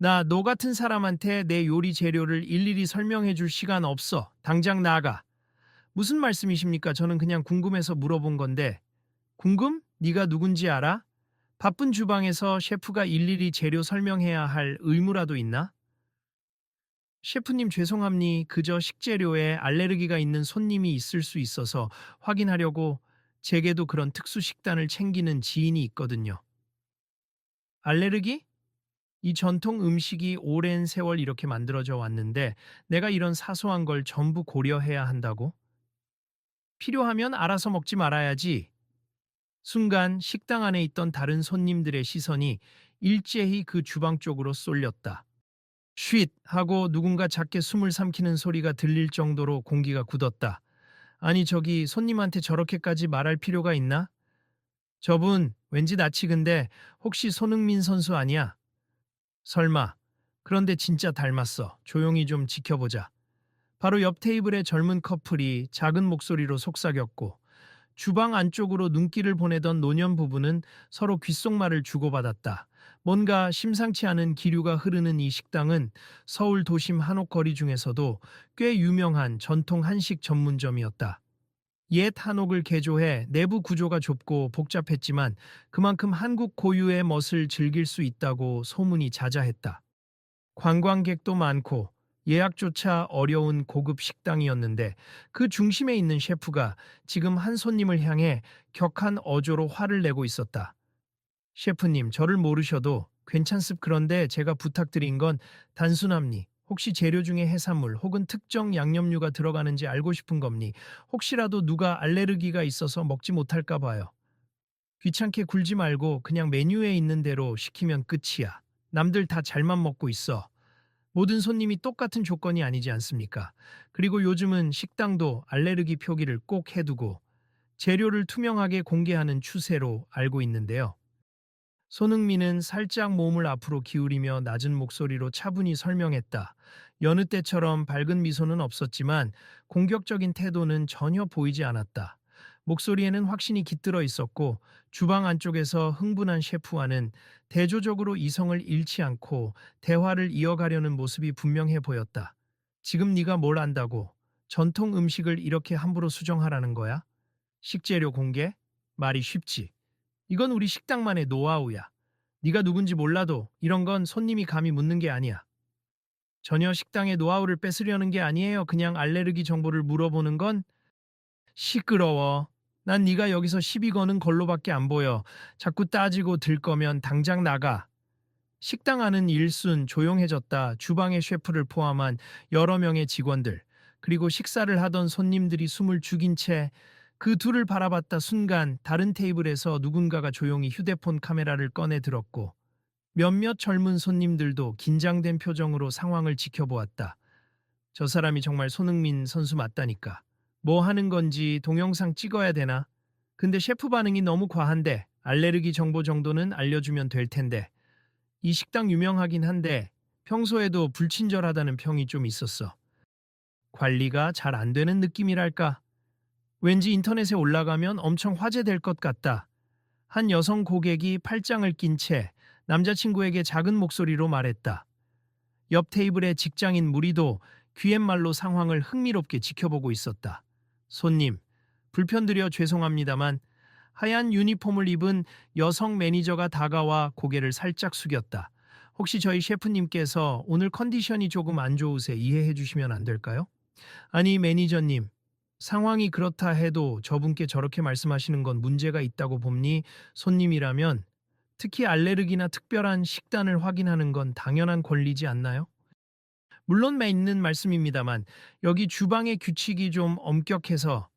너 같은 사람한테 내 요리 재료를 일일이 설명해 줄 시간 없어. 당장 나가. 무슨 말씀이십니까? 저는 그냥 궁금해서 물어본 건데. 궁금? 네가 누군지 알아? 바쁜 주방에서 셰프가 일일이 재료 설명해야 할 의무라도 있나? 셰프님 죄송합니. 그저 식재료에 알레르기가 있는 손님이 있을 수 있어서 확인하려고 제게도 그런 특수 식단을 챙기는 지인이 있거든요. 알레르기? 이 전통 음식이 오랜 세월 이렇게 만들어져 왔는데 내가 이런 사소한 걸 전부 고려해야 한다고? 필요하면 알아서 먹지 말아야지. 순간 식당 안에 있던 다른 손님들의 시선이 일제히 그 주방 쪽으로 쏠렸다. 쉿! 하고 누군가 작게 숨을 삼키는 소리가 들릴 정도로 공기가 굳었다. 아니 저기 손님한테 저렇게까지 말할 필요가 있나? 저분 왠지 낯이 근데 혹시 손흥민 선수 아니야? 설마. 그런데 진짜 닮았어. 조용히 좀 지켜보자. 바로 옆 테이블의 젊은 커플이 작은 목소리로 속삭였고 주방 안쪽으로 눈길을 보내던 노년 부부는 서로 귓속말을 주고받았다. 뭔가 심상치 않은 기류가 흐르는 이 식당은 서울 도심 한옥거리 중에서도 꽤 유명한 전통 한식 전문점이었다. 옛 한옥을 개조해 내부 구조가 좁고 복잡했지만 그만큼 한국 고유의 멋을 즐길 수 있다고 소문이 자자했다. 관광객도 많고 예약조차 어려운 고급 식당이었는데 그 중심에 있는 셰프가 지금 한 손님을 향해 격한 어조로 화를 내고 있었다. 셰프님, 저를 모르셔도 괜찮습. 그런데 제가 부탁드린 건 단순합니. 혹시 재료 중에 해산물 혹은 특정 양념류가 들어가는지 알고 싶은 겁니. 혹시라도 누가 알레르기가 있어서 먹지 못할까 봐요. 귀찮게 굴지 말고 그냥 메뉴에 있는 대로 시키면 끝이야. 남들 다 잘만 먹고 있어. 모든 손님이 똑같은 조건이 아니지 않습니까? 그리고 요즘은 식당도 알레르기 표기를 꼭 해두고 재료를 투명하게 공개하는 추세로 알고 있는데요. 손흥민은 살짝 몸을 앞으로 기울이며 낮은 목소리로 차분히 설명했다. 여느 때처럼 밝은 미소는 없었지만 공격적인 태도는 전혀 보이지 않았다. 목소리에는 확신이 깃들어 있었고 주방 안쪽에서 흥분한 셰프와는 대조적으로 이성을 잃지 않고 대화를 이어가려는 모습이 분명해 보였다. 지금 네가 뭘 안다고 전통 음식을 이렇게 함부로 수정하라는 거야? 식재료 공개? 말이 쉽지. 이건 우리 식당만의 노하우야. 네가 누군지 몰라도 이런 건 손님이 감히 묻는 게 아니야. 전혀 식당의 노하우를 뺏으려는 게 아니에요. 그냥 알레르기 정보를 물어보는 건 시끄러워. 난 네가 여기서 시비 거는 걸로밖에 안 보여. 자꾸 따지고 들 거면 당장 나가. 식당 안은 일순 조용해졌다. 주방의 셰프를 포함한 여러 명의 직원들, 그리고 식사를 하던 손님들이 숨을 죽인 채 그 둘을 바라봤다 순간 다른 테이블에서 누군가가 조용히 휴대폰 카메라를 꺼내 들었고 몇몇 젊은 손님들도 긴장된 표정으로 상황을 지켜보았다. 저 사람이 정말 손흥민 선수 맞다니까. 뭐 하는 건지 동영상 찍어야 되나? 근데 셰프 반응이 너무 과한데 알레르기 정보 정도는 알려주면 될 텐데. 이 식당 유명하긴 한데 평소에도 불친절하다는 평이 좀 있었어. 관리가 잘 안 되는 느낌이랄까? 왠지 인터넷에 올라가면 엄청 화제될 것 같다. 한 여성 고객이 팔짱을 낀 채 남자친구에게 작은 목소리로 말했다. 옆 테이블의 직장인 무리도 귀갯말로 상황을 흥미롭게 지켜보고 있었다. 손님, 불편드려 죄송합니다만 하얀 유니폼을 입은 여성 매니저가 다가와 고개를 살짝 숙였다. 혹시 저희 셰프님께서 오늘 컨디션이 조금 안 좋으세 이해해 주시면 안 될까요? 아니 매니저님, 상황이 그렇다 해도 저분께 저렇게 말씀하시는 건 문제가 있다고 봅니? 손님이라면 특히 알레르기나 특별한 식단을 확인하는 건 당연한 권리지 않나요? 물론 맞는 말씀입니다만 여기 주방의 규칙이 좀 엄격해서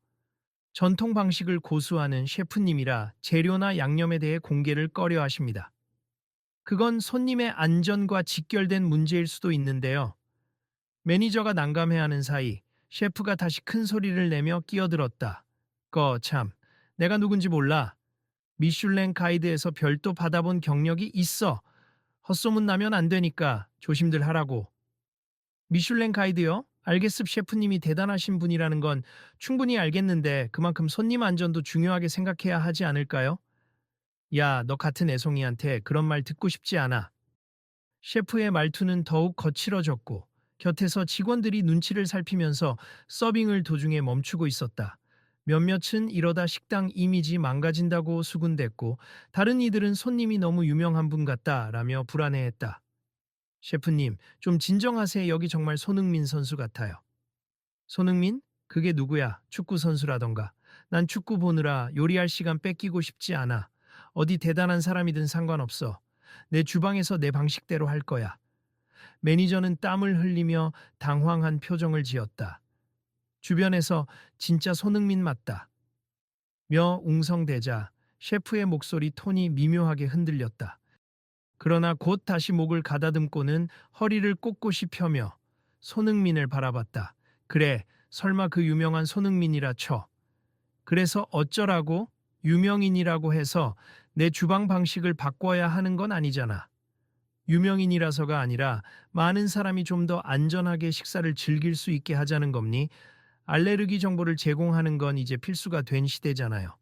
전통 방식을 고수하는 셰프님이라 재료나 양념에 대해 공개를 꺼려 하십니다. 그건 손님의 안전과 직결된 문제일 수도 있는데요. 매니저가 난감해하는 사이 셰프가 다시 큰 소리를 내며 끼어들었다. 참, 내가 누군지 몰라. 미슐랭 가이드에서 별도 받아본 경력이 있어. 헛소문 나면 안 되니까 조심들 하라고. 미슐랭 가이드요? 알겠습. 셰프님이 대단하신 분이라는 건 충분히 알겠는데 그만큼 손님 안전도 중요하게 생각해야 하지 않을까요? 야, 너 같은 애송이한테 그런 말 듣고 싶지 않아. 셰프의 말투는 더욱 거칠어졌고 곁에서 직원들이 눈치를 살피면서 서빙을 도중에 멈추고 있었다. 몇몇은 이러다 식당 이미지 망가진다고 수군댔고 다른 이들은 손님이 너무 유명한 분 같다라며 불안해했다. 셰프님, 좀 진정하세요. 여기 정말 손흥민 선수 같아요. 손흥민? 그게 누구야? 축구 선수라던가. 난 축구 보느라 요리할 시간 뺏기고 싶지 않아. 어디 대단한 사람이든 상관없어. 내 주방에서 내 방식대로 할 거야. 매니저는 땀을 흘리며 당황한 표정을 지었다. 주변에서 진짜 손흥민 맞다. 며 웅성대자 셰프의 목소리 톤이 미묘하게 흔들렸다. 그러나 곧 다시 목을 가다듬고는 허리를 꼿꼿이 펴며 손흥민을 바라봤다. 그래, 설마 그 유명한 손흥민이라 쳐. 그래서 어쩌라고? 유명인이라고 해서 내 주방 방식을 바꿔야 하는 건 아니잖아. 유명인이라서가 아니라 많은 사람이 좀 더 안전하게 식사를 즐길 수 있게 하자는 겁니. 알레르기 정보를 제공하는 건 이제 필수가 된 시대잖아요.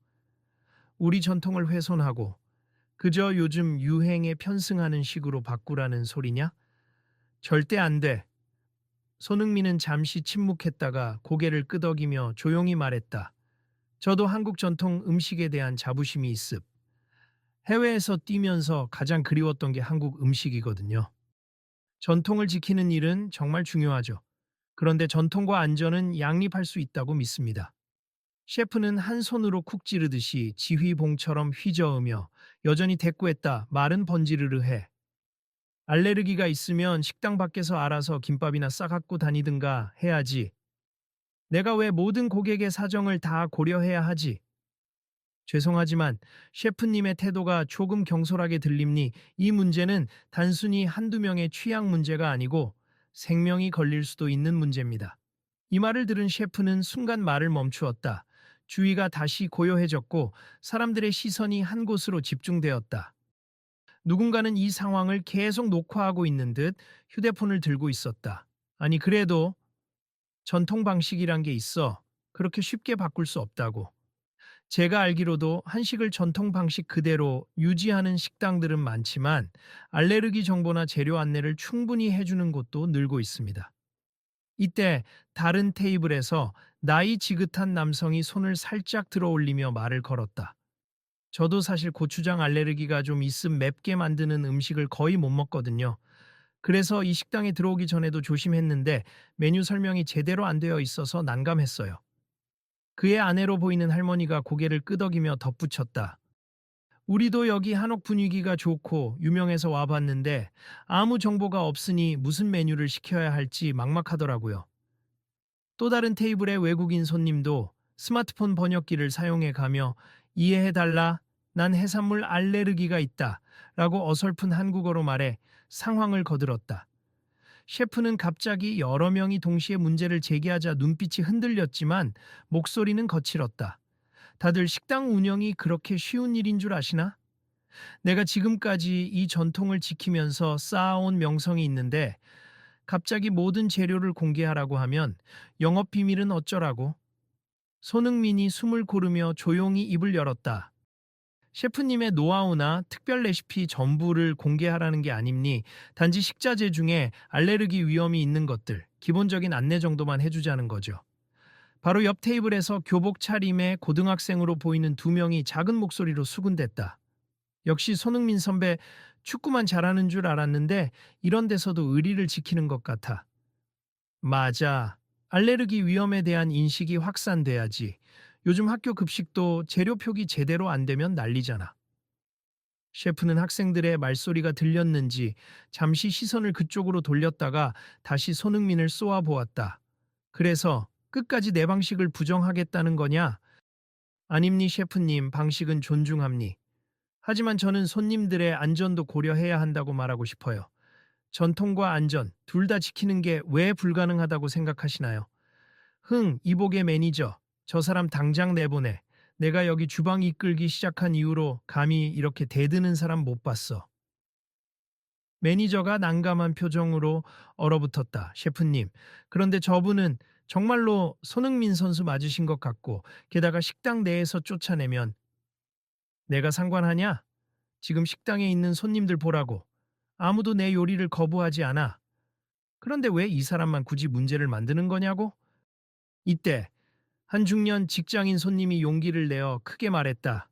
우리 전통을 훼손하고 그저 요즘 유행에 편승하는 식으로 바꾸라는 소리냐? 절대 안 돼. 손흥민은 잠시 침묵했다가 고개를 끄덕이며 조용히 말했다. 저도 한국 전통 음식에 대한 자부심이 있습. 해외에서 뛰면서 가장 그리웠던 게 한국 음식이거든요. 전통을 지키는 일은 정말 중요하죠. 그런데 전통과 안전은 양립할 수 있다고 믿습니다. 셰프는 한 손으로 쿡 찌르듯이 지휘봉처럼 휘저으며 여전히 대꾸했다. 말은 번지르르 해. 알레르기가 있으면 식당 밖에서 알아서 김밥이나 싸갖고 다니든가 해야지. 내가 왜 모든 고객의 사정을 다 고려해야 하지? 죄송하지만 셰프님의 태도가 조금 경솔하게 들립니. 이 문제는 단순히 한두 명의 취향 문제가 아니고 생명이 걸릴 수도 있는 문제입니다. 이 말을 들은 셰프는 순간 말을 멈추었다. 주위가 다시 고요해졌고 사람들의 시선이 한 곳으로 집중되었다. 누군가는 이 상황을 계속 녹화하고 있는 듯 휴대폰을 들고 있었다. 아니, 그래도 전통 방식이란 게 있어. 그렇게 쉽게 바꿀 수 없다고. 제가 알기로도 한식을 전통 방식 그대로 유지하는 식당들은 많지만 알레르기 정보나 재료 안내를 충분히 해주는 곳도 늘고 있습니다. 이때 다른 테이블에서 나이 지긋한 남성이 손을 살짝 들어 올리며 말을 걸었다. 저도 사실 고추장 알레르기가 좀 있음 맵게 만드는 음식을 거의 못 먹거든요. 그래서 이 식당에 들어오기 전에도 조심했는데 메뉴 설명이 제대로 안 되어 있어서 난감했어요. 그의 아내로 보이는 할머니가 고개를 끄덕이며 덧붙였다. 우리도 여기 한옥 분위기가 좋고 유명해서 와봤는데 아무 정보가 없으니 무슨 메뉴를 시켜야 할지 막막하더라고요. 또 다른 테이블의 외국인 손님도 스마트폰 번역기를 사용해 가며 이해해달라, 난 해산물 알레르기가 있다 라고 어설픈 한국어로 말해 상황을 거들었다. 셰프는 갑자기 여러 명이 동시에 문제를 제기하자 눈빛이 흔들렸지만 목소리는 거칠었다. 다들 식당 운영이 그렇게 쉬운 일인 줄 아시나? 내가 지금까지 이 전통을 지키면서 쌓아온 명성이 있는데 갑자기 모든 재료를 공개하라고 하면 영업 비밀은 어쩌라고? 손흥민이 숨을 고르며 조용히 입을 열었다. 셰프님의 노하우나 특별 레시피 전부를 공개하라는 게 아닙니. 단지 식자재 중에 알레르기 위험이 있는 것들, 기본적인 안내 정도만 해주자는 거죠. 바로 옆 테이블에서 교복 차림의 고등학생으로 보이는 두 명이 작은 목소리로 수군댔다. 역시 손흥민 선배, 축구만 잘하는 줄 알았는데 이런 데서도 의리를 지키는 것 같아. 맞아. 알레르기 위험에 대한 인식이 확산돼야지. 요즘 학교 급식도 재료 표기 제대로 안 되면 난리잖아. 셰프는 학생들의 말소리가 들렸는지 잠시 시선을 그쪽으로 돌렸다가 다시 손흥민을 쏘아보았다. 그래서 끝까지 내 방식을 부정하겠다는 거냐? 아닙니 셰프님, 방식은 존중합니. 하지만 저는 손님들의 안전도 고려해야 한다고 말하고 싶어요. 전통과 안전 둘 다 지키는 게 왜 불가능하다고 생각하시나요? 이복의 매니저. 저 사람 당장 내보내. 내가 여기 주방 이끌기 시작한 이후로 감히 이렇게 대드는 사람 못 봤어. 매니저가 난감한 표정으로 얼어붙었다. 셰프님. 그런데 저분은 정말로 손흥민 선수 맞으신 것 같고 게다가 식당 내에서 쫓아내면 내가 상관하냐? 지금 식당에 있는 손님들 보라고. 아무도 내 요리를 거부하지 않아. 그런데 왜 이 사람만 굳이 문제를 만드는 거냐고? 이때 한 중년 직장인 손님이 용기를 내어 크게 말했다.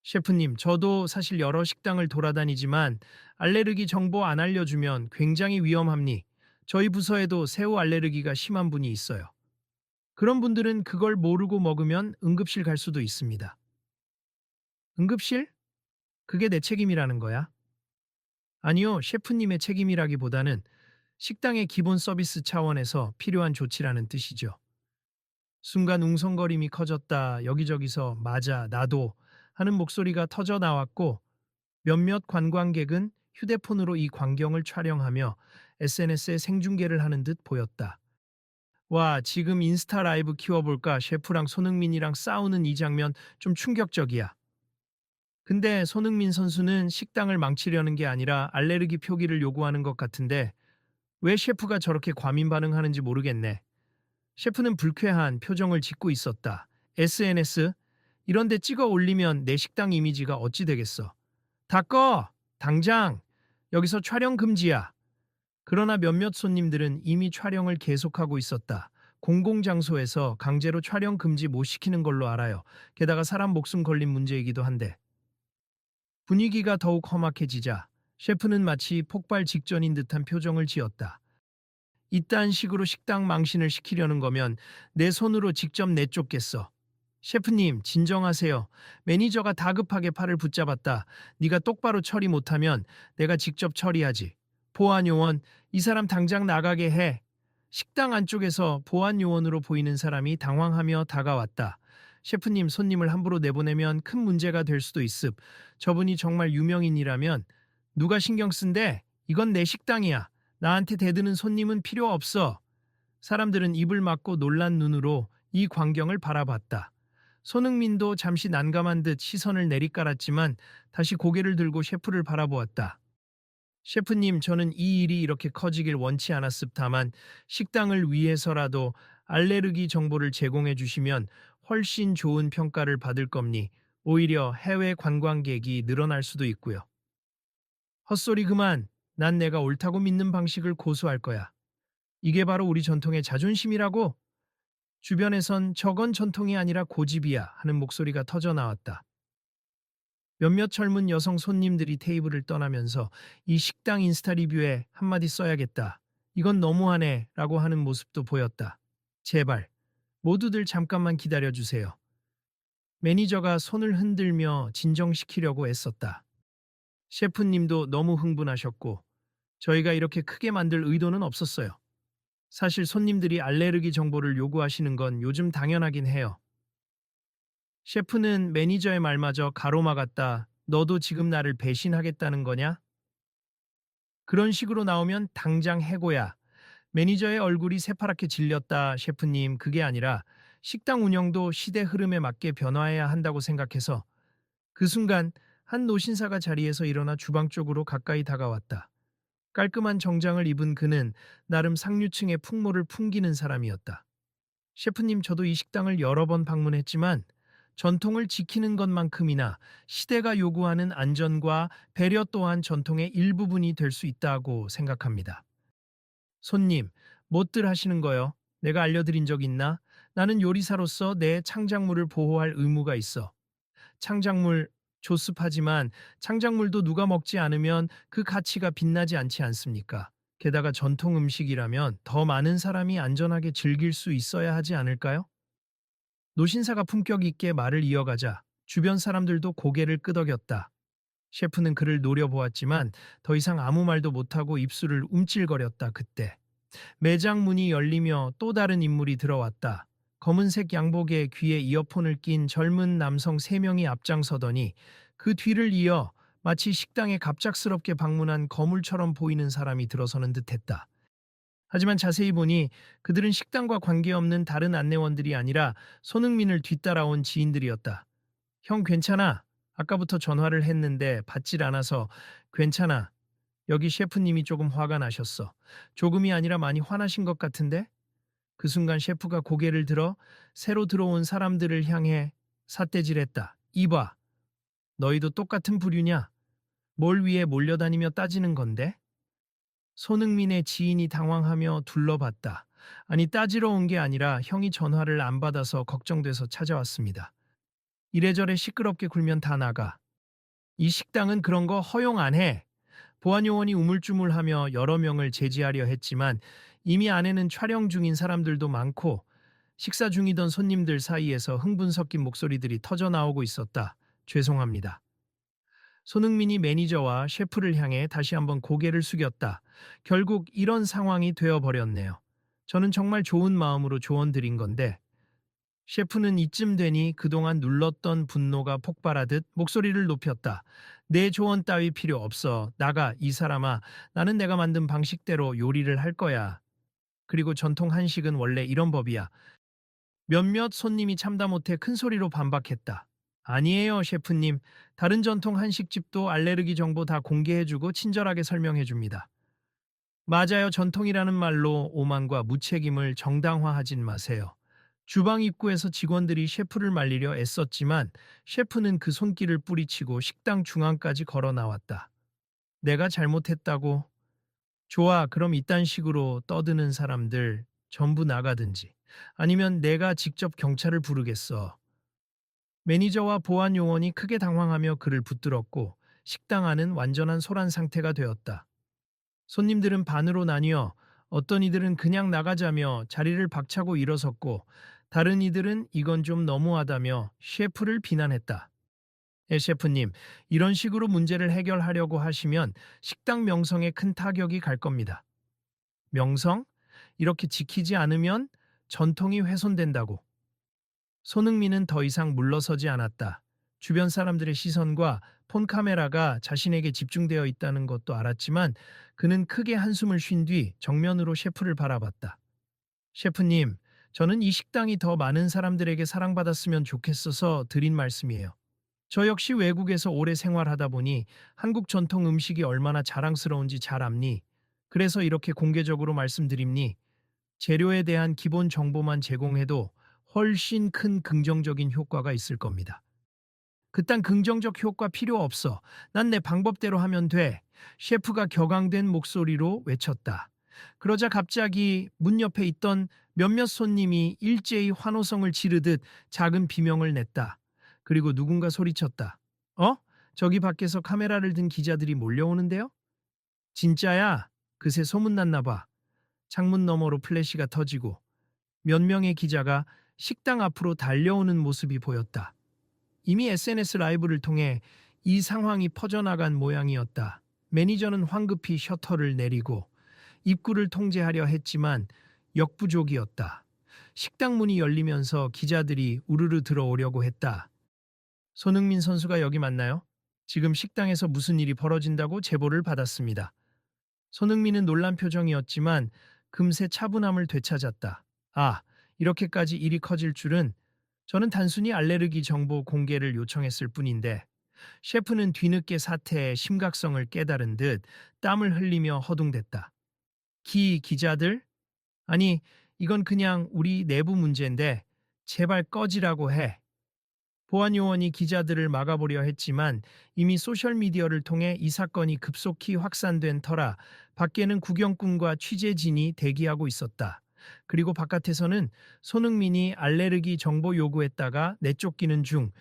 셰프님, 저도 사실 여러 식당을 돌아다니지만 알레르기 정보 안 알려주면 굉장히 위험합니. 저희 부서에도 새우 알레르기가 심한 분이 있어요. 그런 분들은 그걸 모르고 먹으면 응급실 갈 수도 있습니다. 응급실? 그게 내 책임이라는 거야? 아니요, 셰프님의 책임이라기보다는 식당의 기본 서비스 차원에서 필요한 조치라는 뜻이죠. 순간 웅성거림이 커졌다. 여기저기서 맞아, 나도 하는 목소리가 터져 나왔고 몇몇 관광객은 휴대폰으로 이 광경을 촬영하며 SNS에 생중계를 하는 듯 보였다. 와, 지금 인스타 라이브 키워볼까? 셰프랑 손흥민이랑 싸우는 이 장면 좀 충격적이야. 근데 손흥민 선수는 식당을 망치려는 게 아니라 알레르기 표기를 요구하는 것 같은데 왜 셰프가 저렇게 과민 반응하는지 모르겠네. 셰프는 불쾌한 표정을 짓고 있었다. SNS? 이런 데 찍어 올리면 내 식당 이미지가 어찌 되겠어. 다 꺼! 당장! 여기서 촬영 금지야. 그러나 몇몇 손님들은 이미 촬영을 계속하고 있었다. 공공장소에서 강제로 촬영 금지 못 시키는 걸로 알아요. 게다가 사람 목숨 걸린 문제이기도 한데. 분위기가 더욱 험악해지자 셰프는 마치 폭발 직전인 듯한 표정을 지었다. 이딴 식으로 식당 망신을 시키려는 거면 내 손으로 직접 내쫓겠어. 셰프님, 진정하세요. 매니저가 다급하게 팔을 붙잡았다. 네가 똑바로 처리 못하면 내가 직접 처리하지. 보안요원, 이 사람 당장 나가게 해. 식당 안쪽에서 보안요원으로 보이는 사람이 당황하며 다가왔다. 셰프님, 손님을 함부로 내보내면 큰 문제가 될 수도 있습. 저분이 정말 유명인이라면 누가 신경 쓴대? 이건 내 식당이야. 나한테 대드는 손님은 필요 없어. 사람들은 입을 막고 놀란 눈으로 이 광경을 바라봤다. 손흥민도 잠시 난감한 듯 시선을 내리깔았지만 다시 고개를 들고 셰프를 바라보았다. 셰프님, 저는 이 일이 이렇게 커지길 원치 않았습다만 식당을 위해서라도 알레르기 정보를 제공해 주시면 훨씬 좋은 평가를 받을 겁니. 오히려 해외 관광객이 늘어날 수도 있고요. 헛소리 그만. 난 내가 옳다고 믿는 방식을 고수할 거야. 이게 바로 우리 전통의 자존심이라고. 주변에선 저건 전통이 아니라 고집이야 하는 목소리가 터져 나왔다. 몇몇 젊은 여성 손님들이 테이블을 떠나면서 이 식당 인스타 리뷰에 한마디 써야겠다. 이건 너무하네 라고 하는 모습도 보였다. 제발, 모두들 잠깐만 기다려주세요. 매니저가 손을 흔들며 진정시키려고 애썼다. 셰프님도 너무 흥분하셨고 저희가 이렇게 크게 만들 의도는 없었어요. 사실 손님들이 알레르기 정보를 요구하시는 건 요즘 당연하긴 해요. 셰프는 매니저의 말마저 가로막았다. 너도 지금 나를 배신하겠다는 거냐? 그런 식으로 나오면 당장 해고야. 매니저의 얼굴이 새파랗게 질렸다. 셰프님, 그게 아니라 식당 운영도 시대 흐름에 맞게 변화해야 한다고 생각해서. 그 순간 한 노신사가 자리에서 일어나 주방 쪽으로 가까이 다가왔다. 깔끔한 정장을 입은 그는 나름 상류층의 풍모를 풍기는 사람이었다. 셰프님, 저도 이 식당을 여러 번 방문했지만 전통을 지키는 것만큼이나 시대가 요구하는 안전과 배려 또한 전통의 일부분이 될 수 있다고 생각합니다. 손님, 못들 하시는 거요? 내가 알려드린 적 있나? 나는 요리사로서 내 창작물을 보호할 의무가 있어. 창작물, 조습하지만 창작물도 누가 먹지 않으면 그 가치가 빛나지 않지 않습니까? 게다가 전통 음식이라면 더 많은 사람이 안전하게 즐길 수 있어야 하지 않을까요? 노신사가 품격 있게 말을 이어가자 주변 사람들도 고개를 끄덕였다. 셰프는 그를 노려보았지만 더 이상 아무 말도 못하고 입술을 움찔거렸다. 그때 매장 문이 열리며 또 다른 인물이 들어왔다. 검은색 양복에 귀에 이어폰을 낀 젊은 남성 3명이 앞장서더니 그 뒤를 이어 마치 식당에 갑작스럽게 방문한 거물처럼 보이는 사람이 들어서는 듯했다. 하지만 자세히 보니 그들은 식당과 관계없는 다른 안내원들이 아니라 손흥민을 뒤따라온 지인들이었다. 형, 괜찮아? 아까부터 전화를 했는데 받질 않아서. 괜찮아. 여기 셰프님이 조금 화가 나셨어. 조금이 아니라 많이 화나신 것 같은데? 그 순간 셰프가 고개를 들어 새로 들어온 사람들을 향해 삿대질했다. 이봐, 너희도 똑같은 부류냐? 뭘 위해 몰려다니며 따지는 건데? 손흥민의 지인이 당황하며 둘러봤다. 아니, 따지러 온 게 아니라 형이 전화를 안 받아서 걱정돼서 찾아왔습니다. 이래저래 시끄럽게 굴면 다 나가. 이 식당은 그런 거 허용 안 해. 보안요원이 우물쭈물하며 여러 명을 제지하려 했지만 이미 안에는 촬영 중인 사람들도 많고 식사 중이던 손님들 사이에서 흥분 섞인 목소리들이 터져 나오고 있었다. 죄송합니다. 손흥민이 매니저와 셰프를 향해 다시 한번 고개를 숙였다. 결국 이런 상황이 되어버렸네요. 저는 정말 좋은 마음으로 조언 드린 건데 셰프는 이쯤 되니 그동안 눌렀던 분노가 폭발하듯 목소리를 높였다. 내 조언 따위 필요 없어. 나가, 이 사람아. 나는 내가 만든 방식대로 요리를 할 거야. 그리고 전통 한식은 원래 이런 법이야. 몇몇 손님이 참다 못해 큰 소리로 반박했다. 아니에요, 셰프님. 다른 전통 한식집도 알레르기 정보 다 공개해주고 친절하게 설명해줍니다. 맞아요. 전통이라는 말로 오만과 무책임을 정당화하진 마세요. 주방 입구에서 직원들이 셰프를 말리려 애썼지만 셰프는 그 손길을 뿌리치고 식당 중앙까지 걸어 나왔다. 내가 잘못했다고? 좋아, 그럼 이딴 식으로 떠드는 사람들 전부 나가든지 아니면 내가 직접 경찰을 부르겠어. 매니저와 보안 요원이 크게 당황하며 그를 붙들었고 식당 안은 완전한 소란 상태가 되었다. 손님들은 반으로 나뉘어 어떤 이들은 그냥 나가자며 자리를 박차고 일어섰고 다른 이들은 이건 좀 너무하다며 셰프를 비난했다. 셰프님, 이런 식으로 문제를 해결하려고 하시면 식당 명성에 큰 타격이 갈 겁니다. 명성? 이렇게 지키지 않으면 전통이 훼손된다고. 손흥민은 더 이상 물러서지 않았다. 주변 사람들의 시선과 폰 카메라가 자신에게 집중되어 있다는 것도 알았지만 그는 크게 한숨을 쉰 뒤 정면으로 셰프를 바라봤다. 셰프님, 저는 이 식당이 더 많은 사람들에게 사랑받았으면 좋겠어서 드린 말씀이에요. 저 역시 외국에서 오래 생활하다 보니 한국 전통 음식이 얼마나 자랑스러운지 잘 압니. 그래서 이렇게 공개적으로 말씀드립니. 재료에 대한 기본 정보만 제공해도 훨씬 큰 긍정적인 효과가 있을 겁니다. 그딴 긍정적 효과 필요 없어. 난 내 방법대로 하면 돼. 셰프가 격앙된 목소리로 외쳤다. 그러자 갑자기 문 옆에 있던 몇몇 손님이 일제히 환호성을 지르듯 작은 비명을 냈다. 그리고 누군가 소리쳤다. 어? 저기 밖에서 카메라를 든 기자들이 몰려오는데요? 진짜야? 그새 소문났나 봐. 창문 너머로 플래시가 터지고 몇 명의 기자가 식당 앞으로 달려오는 모습이 보였다. 이미 SNS 라이브를 통해 이 상황이 퍼져나간 모양이었다. 매니저는 황급히 셔터를 내리고 입구를 통제하려 했지만 역부족이었다. 식당 문이 열리면서 기자들이 우르르 들어오려고 했다. 손흥민 선수가 여기 맞나요? 지금 식당에서 무슨 일이 벌어진다고 제보를 받았습니다. 손흥민은 놀란 표정이었지만 금세 차분함을 되찾았다. 아, 이렇게까지 일이 커질 줄은. 저는 단순히 알레르기 정보 공개를 요청했을 뿐인데 셰프는 뒤늦게 사태의 심각성을 깨달은 듯 땀을 흘리며 허둥댔다. 기자들? 아니, 이건 그냥 우리 내부 문제인데 제발 꺼지라고 해. 보안 요원이 기자들을 막아보려 했지만 이미 소셜미디어를 통해 이 사건이 급속히 확산된 터라 밖에는 구경꾼과 취재진이 대기하고 있었다. 그리고 바깥에서는 손흥민이 알레르기 정보 요구했다가 내쫓기는 중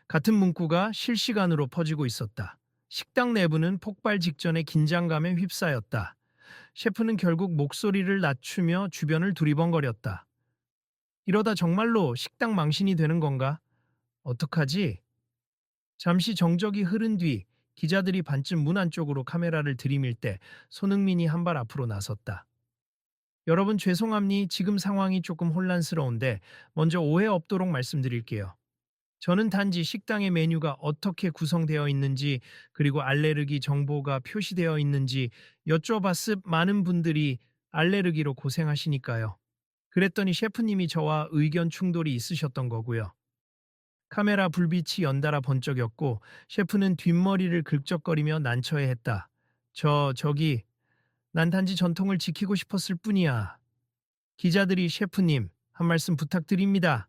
같은 문구가 실시간으로 퍼지고 있었다. 식당 내부는 폭발 직전의 긴장감에 휩싸였다. 셰프는 결국 목소리를 낮추며 주변을 두리번거렸다. 이러다 정말로 식당 망신이 되는 건가? 어떡하지? 잠시 정적이 흐른 뒤 기자들이 반쯤 문 안쪽으로 카메라를 들이밀 때 손흥민이 한 발 앞으로 나섰다. 여러분 죄송합니 지금 상황이 조금 혼란스러운데 먼저 오해 없도록 말씀드릴게요. 저는 단지 식당의 메뉴가 어떻게 구성되어 있는지 그리고 알레르기 정보가 표시되어 있는지 여쭤봤습 많은 분들이 알레르기로 고생하시니까요. 그랬더니 셰프님이 저와 의견 충돌이 있으셨던 거고요. 카메라 불빛이 연달아 번쩍였고 셰프는 뒷머리를 긁적거리며 난처해했다. 저기 난 단지 전통을 지키고 싶었을 뿐이야. 기자들이 셰프님 한 말씀 부탁드립니다.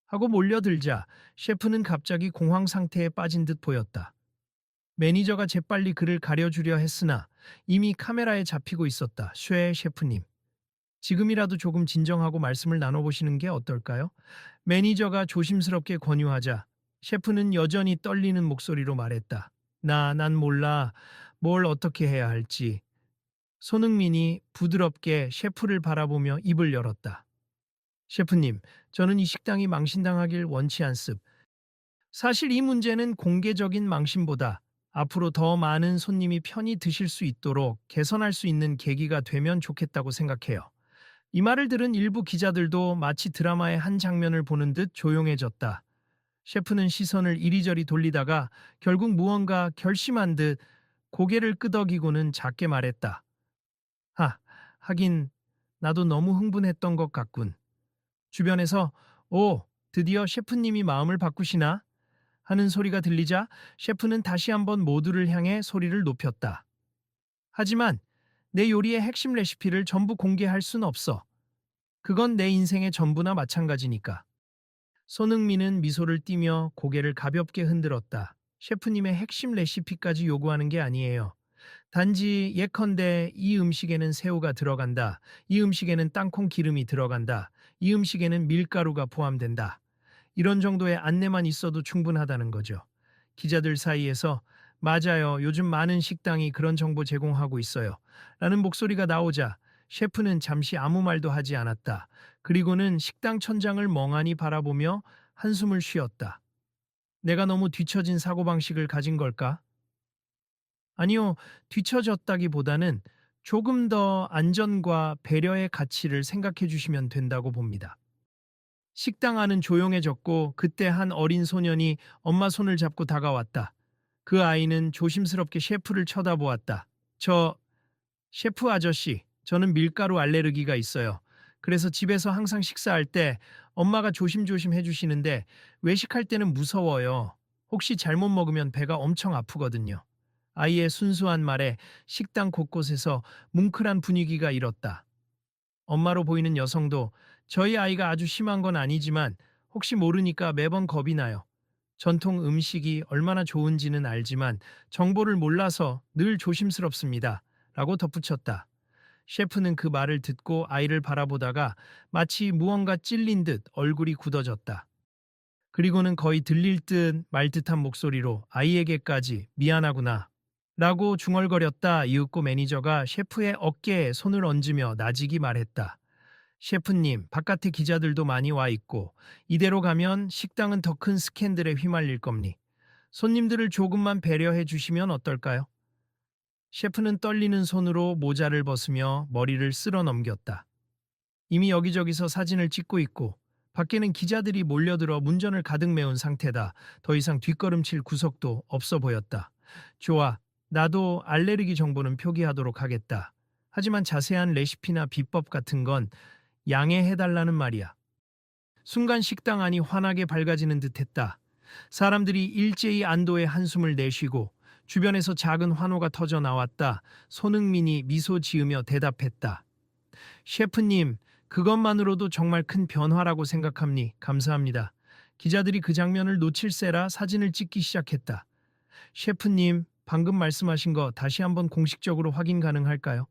하고 몰려들자 셰프는 갑자기 공황 상태에 빠진 듯 보였다. 매니저가 재빨리 그를 가려주려 했으나 이미 카메라에 잡히고 있었다. 쉐 셰프님, 지금이라도 조금 진정하고 말씀을 나눠보시는 게 어떨까요? 매니저가 조심스럽게 권유하자 셰프는 여전히 떨리는 목소리로 말했다. 난 몰라. 뭘 어떻게 해야 할지. 손흥민이 부드럽게 셰프를 바라보며 입을 열었다. 셰프님, 저는 이 식당이 망신당하길 원치 않습. 사실 이 문제는 공개적인 망신보다 앞으로 더 많은 손님이 편히 드실 수 있도록 개선할 수 있는 계기가 되면 좋겠다고 생각해요. 이 말을 들은 일부 기자들도 마치 드라마의 한 장면을 보는 듯 조용해졌다. 셰프는 시선을 이리저리 돌리다가 결국 무언가 결심한 듯 고개를 끄덕이고는 작게 말했다. 하긴 나도 너무 흥분했던 것 같군. 주변에서 오, 드디어 셰프님이 마음을 바꾸시나? 하는 소리가 들리자 셰프는 다시 한번 모두를 향해 소리를 높였다. 하지만 내 요리의 핵심 레시피를 전부 공개할 순 없어. 그건 내 인생의 전부나 마찬가지니까. 손흥민은 미소를 띠며 고개를 가볍게 흔들었다. 셰프님의 핵심 레시피까지 요구하는 게 아니에요. 단지 예컨대 이 음식에는 새우가 들어간다. 이 음식에는 땅콩 기름이 들어간다. 이 음식에는 밀가루가 포함된다. 이런 정도의 안내만 있어도 충분하다는 거죠. 기자들 사이에서 맞아요. 요즘 많은 식당이 그런 정보 제공하고 있어요. 라는 목소리가 나오자 셰프는 잠시 아무 말도 하지 않았다. 그리고는 식당 천장을 멍하니 바라보며 한숨을 쉬었다. 내가 너무 뒤처진 사고방식을 가진 걸까? 아니요, 뒤처졌다기보다는 조금 더 안전과 배려의 가치를 생각해 주시면 된다고 봅니다. 식당 안은 조용해졌고 그때 한 어린 소년이 엄마 손을 잡고 다가왔다. 그 아이는 조심스럽게 셰프를 쳐다보았다. 셰프 아저씨, 저는 밀가루 알레르기가 있어요. 그래서 집에서 항상 식사할 때 엄마가 조심조심 해주시는데 외식할 때는 무서워요. 혹시 잘못 먹으면 배가 엄청 아프거든요. 아이의 순수한 말에 식당 곳곳에서 뭉클한 분위기가 일었다. 엄마로 보이는 여성도 저희 아이가 아주 심한 건 아니지만 혹시 모르니까 매번 겁이 나요. 전통 음식이 얼마나 좋은지는 알지만 정보를 몰라서 늘 조심스럽습니다. 라고 덧붙였다. 셰프는 그 말을 듣고 아이를 바라보다가 마치 무언가 찔린 듯 얼굴이 굳어졌다. 그리고는 거의 들릴 듯 말 듯한 목소리로 아이에게까지 미안하구나. 라고 중얼거렸다. 이윽고 매니저가 셰프의 어깨에 손을 얹으며 나직이 말했다. 셰프님, 바깥에 기자들도 많이 와 있고 이대로 가면 식당은 더 큰 스캔들에 휘말릴 겁니. 손님들을 조금만 배려해 주시면 어떨까요? 셰프는 떨리는 손으로 모자를 벗으며 머리를 쓸어 넘겼다. 이미 여기저기서 사진을 찍고 있고 밖에는 기자들이 몰려들어 문전을 가득 메운 상태다. 더 이상 뒷걸음칠 구석도 없어 보였다. 좋아, 나도 알레르기 정보는 표기하도록 하겠다. 하지만 자세한 레시피나 비법 같은 건 양해해달라는 말이야. 순간 식당 안이 환하게 밝아지는 듯했다. 사람들이 일제히 안도의 한숨을 내쉬고 주변에서 작은 환호가 터져 나왔다. 손흥민이 미소 지으며 대답했다. 셰프님, 그것만으로도 정말 큰 변화라고 생각합니. 감사합니다. 기자들이 그 장면을 놓칠세라 사진을 찍기 시작했다. 셰프님, 방금 말씀하신 거 다시 한번 공식적으로 확인 가능할까요?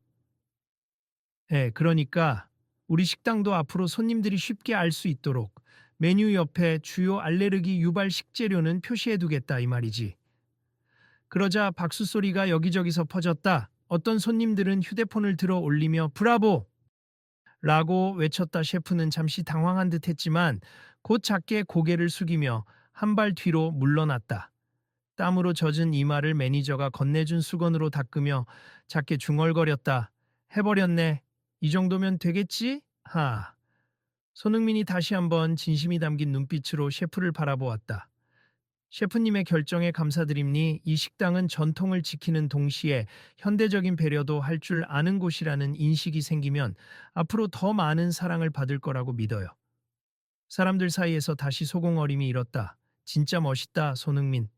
네, 그러니까 우리 식당도 앞으로 손님들이 쉽게 알 수 있도록 메뉴 옆에 주요 알레르기 유발 식재료는 표시해두겠다 이 말이지. 그러자 박수 소리가 여기저기서 퍼졌다. 어떤 손님들은 휴대폰을 들어 올리며 브라보! 라고 외쳤다. 셰프는 잠시 당황한 듯 했지만 곧 작게 고개를 숙이며 한 발 뒤로 물러났다. 땀으로 젖은 이마를 매니저가 건네준 수건으로 닦으며 작게 중얼거렸다. 해버렸네. 이 정도면 되겠지? 손흥민이 다시 한번 진심이 담긴 눈빛으로 셰프를 바라보았다. 셰프님의 결정에 감사드립니. 이 식당은 전통을 지키는 동시에 현대적인 배려도 할 줄 아는 곳이라는 인식이 생기면 앞으로 더 많은 사랑을 받을 거라고 믿어요. 사람들 사이에서 다시 소공어림이 일었다. 진짜 멋있다, 손흥민.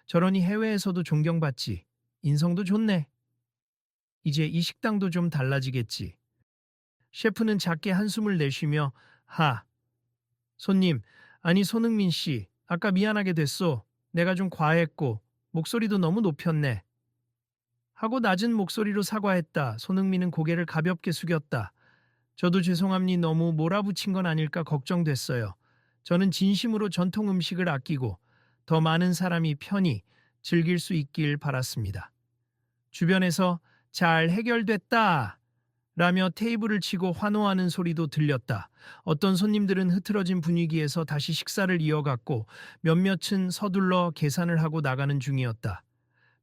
저러니 해외에서도 존경받지. 인성도 좋네. 이제 이 식당도 좀 달라지겠지. 셰프는 작게 한숨을 내쉬며 손님, 아니 손흥민 씨, 아까 미안하게 됐소. 내가 좀 과했고 목소리도 너무 높였네. 하고 낮은 목소리로 사과했다. 손흥민은 고개를 가볍게 숙였다. 저도 죄송합니 너무 몰아붙인 건 아닐까 걱정됐어요. 저는 진심으로 전통 음식을 아끼고 더 많은 사람이 편히 즐길 수 있길 바랐습니다. 주변에서 잘 해결됐다 라며 테이블을 치고 환호하는 소리도 들렸다. 어떤 손님들은 흐트러진 분위기에서 다시 식사를 이어갔고 몇몇은 서둘러 계산을 하고 나가는 중이었다.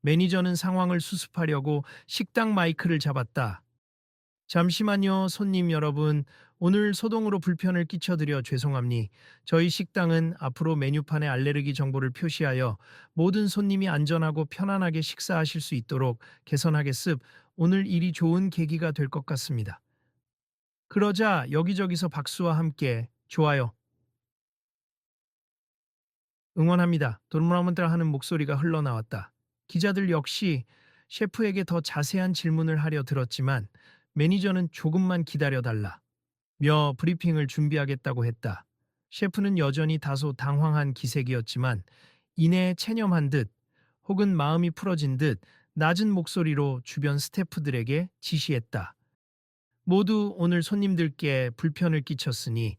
매니저는 상황을 수습하려고 식당 마이크를 잡았다. 잠시만요, 손님 여러분. 오늘 소동으로 불편을 끼쳐드려 죄송합니. 저희 식당은 앞으로 메뉴판에 알레르기 정보를 표시하여 모든 손님이 안전하고 편안하게 식사하실 수 있도록 개선하겠습. 오늘 일이 좋은 계기가 될 것 같습니다. 그러자 여기저기서 박수와 함께 좋아요, 응원합니다. 돌무라문따라 하는 목소리가 흘러나왔다. 기자들 역시 셰프에게 더 자세한 질문을 하려 들었지만 매니저는 조금만 기다려달라 며 브리핑을 준비하겠다고 했다. 셰프는 여전히 다소 당황한 기색이었지만 이내 체념한 듯 혹은 마음이 풀어진 듯 낮은 목소리로 주변 스태프들에게 지시했다. 모두 오늘 손님들께 불편을 끼쳤으니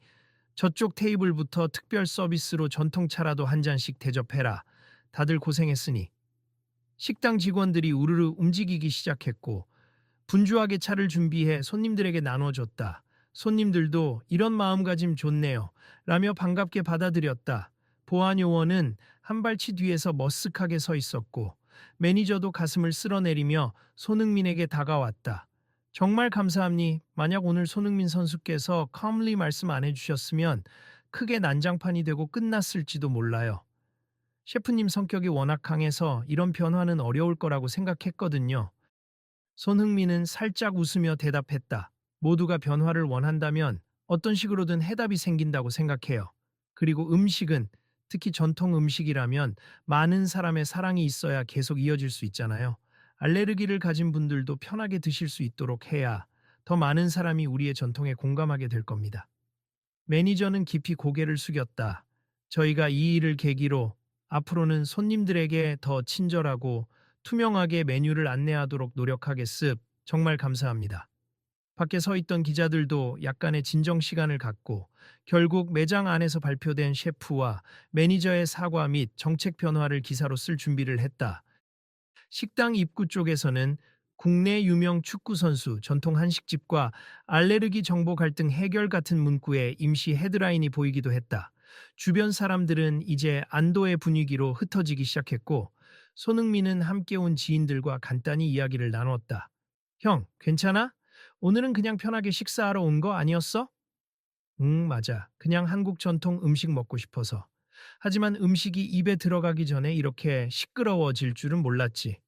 저쪽 테이블부터 특별 서비스로 전통차라도 한 잔씩 대접해라. 다들 고생했으니. 식당 직원들이 우르르 움직이기 시작했고 분주하게 차를 준비해 손님들에게 나눠줬다. 손님들도 이런 마음가짐 좋네요 라며 반갑게 받아들였다. 보안 요원은 한 발치 뒤에서 머쓱하게 서 있었고 매니저도 가슴을 쓸어내리며 손흥민에게 다가왔다. 정말 감사합니. 만약 오늘 손흥민 선수께서 calmly 말씀 안 해주셨으면 크게 난장판이 되고 끝났을지도 몰라요. 셰프님 성격이 워낙 강해서 이런 변화는 어려울 거라고 생각했거든요. 손흥민은 살짝 웃으며 대답했다. 모두가 변화를 원한다면 어떤 식으로든 해답이 생긴다고 생각해요. 그리고 음식은 특히 전통 음식이라면 많은 사람의 사랑이 있어야 계속 이어질 수 있잖아요. 알레르기를 가진 분들도 편하게 드실 수 있도록 해야 더 많은 사람이 우리의 전통에 공감하게 될 겁니다. 매니저는 깊이 고개를 숙였다. 저희가 이 일을 계기로 앞으로는 손님들에게 더 친절하고 투명하게 메뉴를 안내하도록 노력하겠습. 정말 감사합니다. 밖에 서 있던 기자들도 약간의 진정 시간을 갖고 결국 매장 안에서 발표된 셰프와 매니저의 사과 및 정책 변화를 기사로 쓸 준비를 했다. 식당 입구 쪽에서는 국내 유명 축구 선수 전통 한식집과 알레르기 정보 갈등 해결 같은 문구에 임시 헤드라인이 보이기도 했다. 주변 사람들은 이제 안도의 분위기로 흩어지기 시작했고 손흥민은 함께 온 지인들과 간단히 이야기를 나눴다. 형, 괜찮아? 오늘은 그냥 편하게 식사하러 온 거 아니었어? 응, 맞아. 그냥 한국 전통 음식 먹고 싶어서. 하지만 음식이 입에 들어가기 전에 이렇게 시끄러워질 줄은 몰랐지.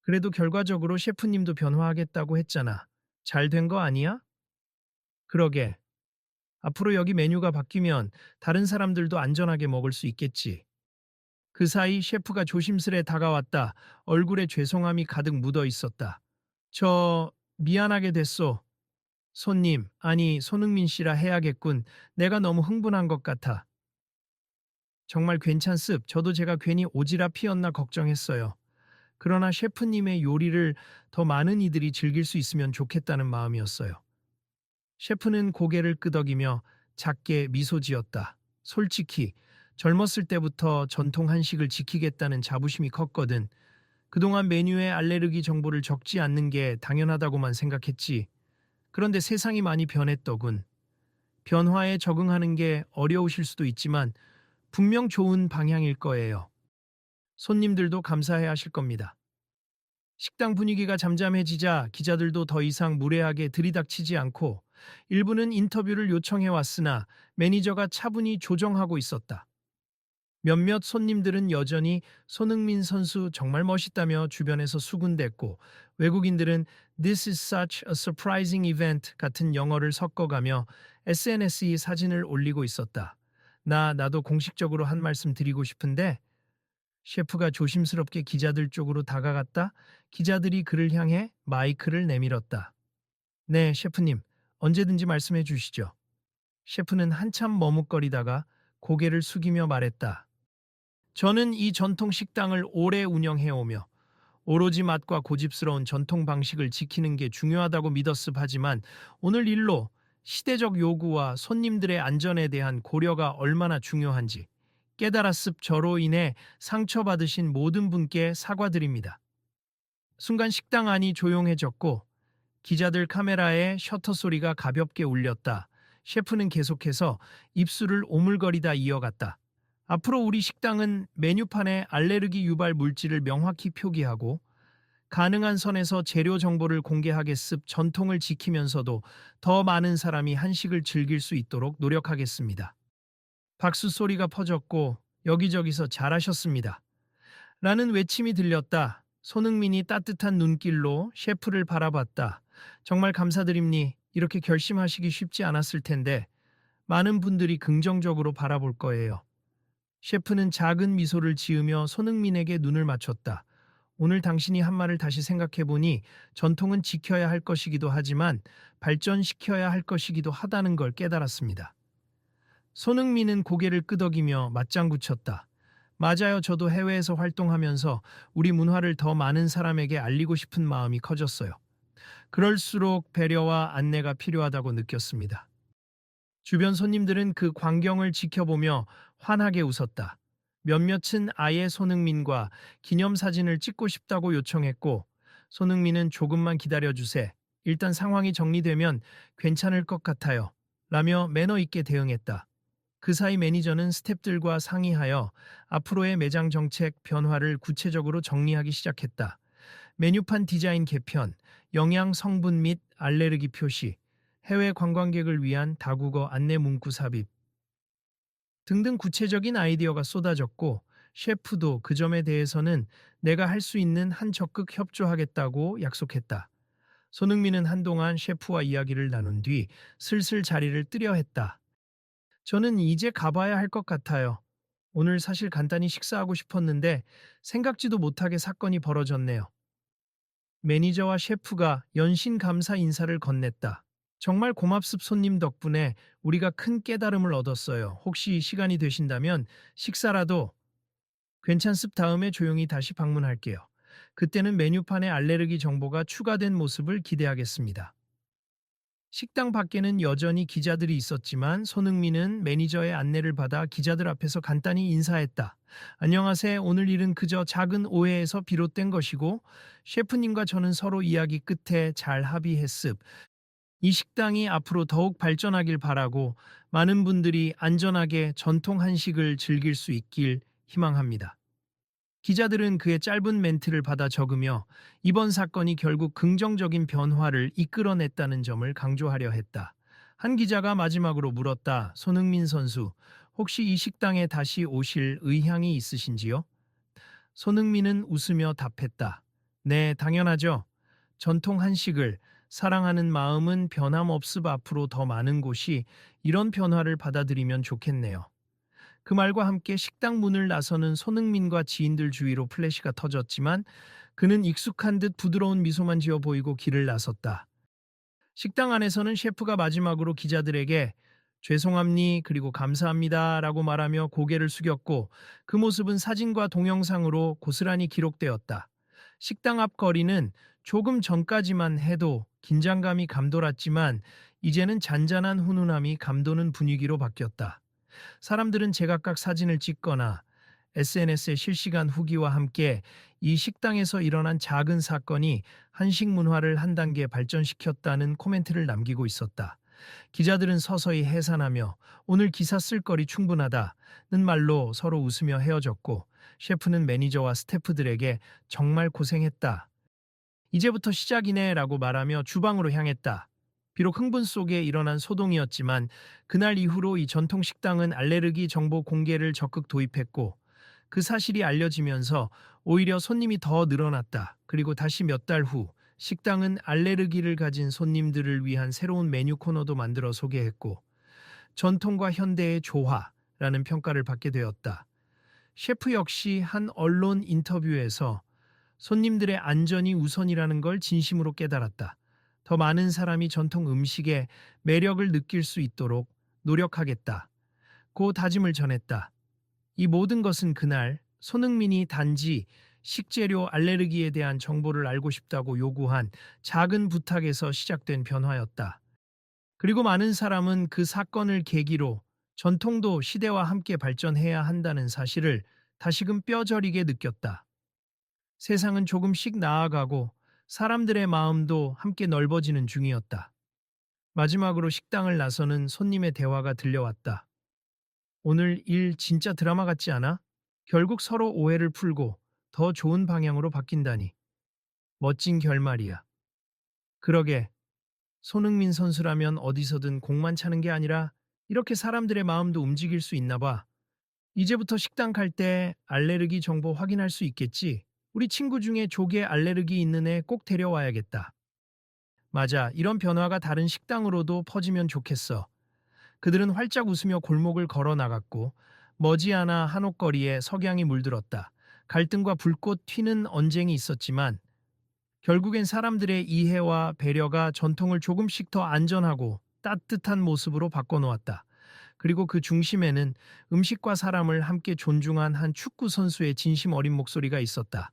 그래도 결과적으로 셰프님도 변화하겠다고 했잖아. 잘 된 거 아니야? 그러게. 앞으로 여기 메뉴가 바뀌면 다른 사람들도 안전하게 먹을 수 있겠지. 그 사이 셰프가 조심스레 다가왔다. 얼굴에 죄송함이 가득 묻어 있었다. 미안하게 됐소. 손님, 아니 손흥민 씨라 해야겠군. 내가 너무 흥분한 것 같아. 정말 괜찮습. 저도 제가 괜히 오지랖 피었나 걱정했어요. 그러나 셰프님의 요리를 더 많은 이들이 즐길 수 있으면 좋겠다는 마음이었어요. 셰프는 고개를 끄덕이며 작게 미소 지었다. 솔직히 젊었을 때부터 전통 한식을 지키겠다는 자부심이 컸거든. 그동안 메뉴에 알레르기 정보를 적지 않는 게 당연하다고만 생각했지. 그런데 세상이 많이 변했더군. 변화에 적응하는 게 어려우실 수도 있지만 분명 좋은 방향일 거예요. 손님들도 감사해 하실 겁니다. 식당 분위기가 잠잠해지자 기자들도 더 이상 무례하게 들이닥치지 않고 일부는 인터뷰를 요청해 왔으나 매니저가 차분히 조정하고 있었다. 몇몇 손님들은 여전히 손흥민 선수 정말 멋있다며 주변에서 수군댔고 외국인들은 This is such a surprising event 같은 영어를 섞어가며 SNS에 사진을 올리고 있었다. 나도 공식적으로 한 말씀 드리고 싶은데 셰프가 조심스럽게 기자들 쪽으로 다가갔다. 기자들이 그를 향해 마이크를 내밀었다. 네, 셰프님. 언제든지 말씀해 주시죠. 셰프는 한참 머뭇거리다가 고개를 숙이며 말했다. 저는 이 전통 식당을 오래 운영해오며 오로지 맛과 고집스러운 전통 방식을 지키는 게 중요하다고 믿었습 하지만 오늘 일로 시대적 요구와 손님들의 안전에 대한 고려가 얼마나 중요한지 깨달았습. 저로 인해 상처받으신 모든 분께 사과드립니다. 순간 식당 안이 조용해졌고 기자들 카메라에 셔터 소리가 가볍게 울렸다. 셰프는 계속해서 입술을 오물거리다 이어갔다. 앞으로 우리 식당은 메뉴판에 알레르기 유발 물질을 명확히 표기하고 가능한 선에서 재료 정보를 공개하겠습. 전통을 지키면서도 더 많은 사람이 한식을 즐길 수 있도록 노력하겠습니다. 박수 소리가 퍼졌고 여기저기서 잘하셨습니다. 라는 외침이 들렸다. 손흥민이 따뜻한 눈길로 셰프를 바라봤다. 정말 감사드립니. 이렇게 결심하시기 쉽지 않았을 텐데 많은 분들이 긍정적으로 바라볼 거예요. 셰프는 작은 미소를 지으며 손흥민에게 눈을 맞췄다. 오늘 당신이 한 말을 다시 생각해보니 전통은 지켜야 할 것이기도 하지만 발전시켜야 할 것이기도 하다는 걸 깨달았습니다. 손흥민은 고개를 끄덕이며 맞장구 쳤다. 맞아요. 저도 해외에서 활동하면서 우리 문화를 더 많은 사람에게 알리고 싶은 마음이 커졌어요. 그럴수록 배려와 안내가 필요하다고 느꼈습니다. 주변 손님들은 그 광경을 지켜보며 환하게 웃었다. 몇몇은 아예 손흥민과 기념사진을 찍고 싶다고 요청했고, 손흥민은 조금만 기다려주세. 일단 상황이 정리되면 괜찮을 것 같아요. 라며 매너 있게 대응했다. 그 사이 매니저는 스태프들과 상의하여 앞으로의 매장 정책 변화를 구체적으로 정리하기 시작했다. 메뉴판 디자인 개편, 영양 성분 및 알레르기 표시, 해외 관광객을 위한 다국어 안내 문구 삽입 등등 구체적인 아이디어가 쏟아졌고 셰프도 그 점에 대해서는 내가 할 수 있는 한 적극 협조하겠다고 약속했다. 손흥민은 한동안 셰프와 이야기를 나눈 뒤 슬슬 자리를 뜨려 했다. 저는 이제 가봐야 할 것 같아요. 오늘 사실 간단히 식사하고 싶었는데 생각지도 못하게 사건이 벌어졌네요. 매니저와 셰프가 연신 감사 인사를 건넸다. 정말 고맙습. 손님 덕분에 우리가 큰 깨달음을 얻었어요. 혹시 시간이 되신다면 식사라도 괜찮습. 다음에 조용히 다시 방문할게요. 그때는 메뉴판에 알레르기 정보가 추가된 모습을 기대하겠습니다. 식당 밖에는 여전히 기자들이 있었지만 손흥민은 매니저의 안내를 받아 기자들 앞에서 간단히 인사했다. 안녕하세요. 오늘 일은 그저 작은 오해에서 비롯된 것이고 셰프님과 저는 서로 이야기 끝에 잘 합의했습. 이 식당이 앞으로 더욱 발전하길 바라고 많은 분들이 안전하게 전통 한식을 즐길 수 있길 희망합니다. 기자들은 그의 짧은 멘트를 받아 적으며 이번 사건이 결국 긍정적인 변화를 이끌어냈다는 점을 강조하려 했다. 한 기자가 마지막으로 물었다. 손흥민 선수, 혹시 이 식당에 다시 오실 의향이 있으신지요? 손흥민은 웃으며 답했다. 네, 당연하죠. 전통 한식을 사랑하는 마음은 변함없습. 앞으로 더 많은 곳이 이런 변화를 받아들이면 좋겠네요. 그 말과 함께 식당 문을 나서는 손흥민과 지인들 주위로 플래시가 터졌지만 그는 익숙한 듯 부드러운 미소만 지어 보이고 길을 나섰다. 식당 안에서는 셰프가 마지막으로 기자들에게 죄송합니 그리고 감사합니다 라고 말하며 고개를 숙였고 그 모습은 사진과 동영상으로 고스란히 기록되었다. 식당 앞 거리는 조금 전까지만 해도 긴장감이 감돌았지만 이제는 잔잔한 훈훈함이 감도는 분위기로 바뀌었다. 사람들은 제각각 사진을 찍거나 SNS의 실시간 후기와 함께 이 식당에서 일어난 작은 사건이 한식 문화를 한 단계 발전시켰다는 코멘트를 남기고 있었다. 기자들은 서서히 해산하며 오늘 기사 쓸 거리 충분하다는 말로 서로 웃으며 헤어졌고 셰프는 매니저와 스태프들에게 정말 고생했다. 이제부터 시작이네 라고 말하며 주방으로 향했다. 비록 흥분 속에 일어난 소동이었지만 그날 이후로 이 전통 식당은 알레르기 정보 공개를 적극 도입했고 그 사실이 알려지면서 오히려 손님이 더 늘어났다. 그리고 다시 몇 달 후 식당은 알레르기를 가진 손님들을 위한 새로운 메뉴 코너도 만들어 소개했고 전통과 현대의 조화라는 평가를 받게 되었다. 셰프 역시 한 언론 인터뷰에서 손님들의 안전이 우선이라는 걸 진심으로 깨달았다. 더 많은 사람이 전통 음식의 매력을 느낄 수 있도록 노력하겠다. 고 다짐을 전했다. 이 모든 것은 그날 손흥민이 단지 식재료 알레르기에 대한 정보를 알고 싶다고 요구한 작은 부탁에서 시작된 변화였다. 그리고 많은 사람은 그 사건을 계기로 전통도 시대와 함께 발전해야 한다는 사실을 다시금 뼈저리게 느꼈다. 세상은 조금씩 나아가고 사람들의 마음도 함께 넓어지는 중이었다. 마지막으로 식당을 나서는 손님의 대화가 들려왔다. 오늘 일 진짜 드라마 같지 않아? 결국 서로 오해를 풀고 더 좋은 방향으로 바뀐다니. 멋진 결말이야. 그러게, 손흥민 선수라면 어디서든 공만 차는 게 아니라 이렇게 사람들의 마음도 움직일 수 있나 봐. 이제부터 식당 갈 때 알레르기 정보 확인할 수 있겠지? 우리 친구 중에 조개 알레르기 있는 애 꼭 데려와야겠다. 맞아, 이런 변화가 다른 식당으로도 퍼지면 좋겠어. 그들은 활짝 웃으며 골목을 걸어 나갔고 머지않아 한옥거리에 석양이 물들었다. 갈등과 불꽃 튀는 언쟁이 있었지만 결국엔 사람들의 이해와 배려가 전통을 조금씩 더 안전하고 따뜻한 모습으로 바꿔놓았다. 그리고 그 중심에는 음식과 사람을 함께 존중한 한 축구 선수의 진심 어린 목소리가 있었다.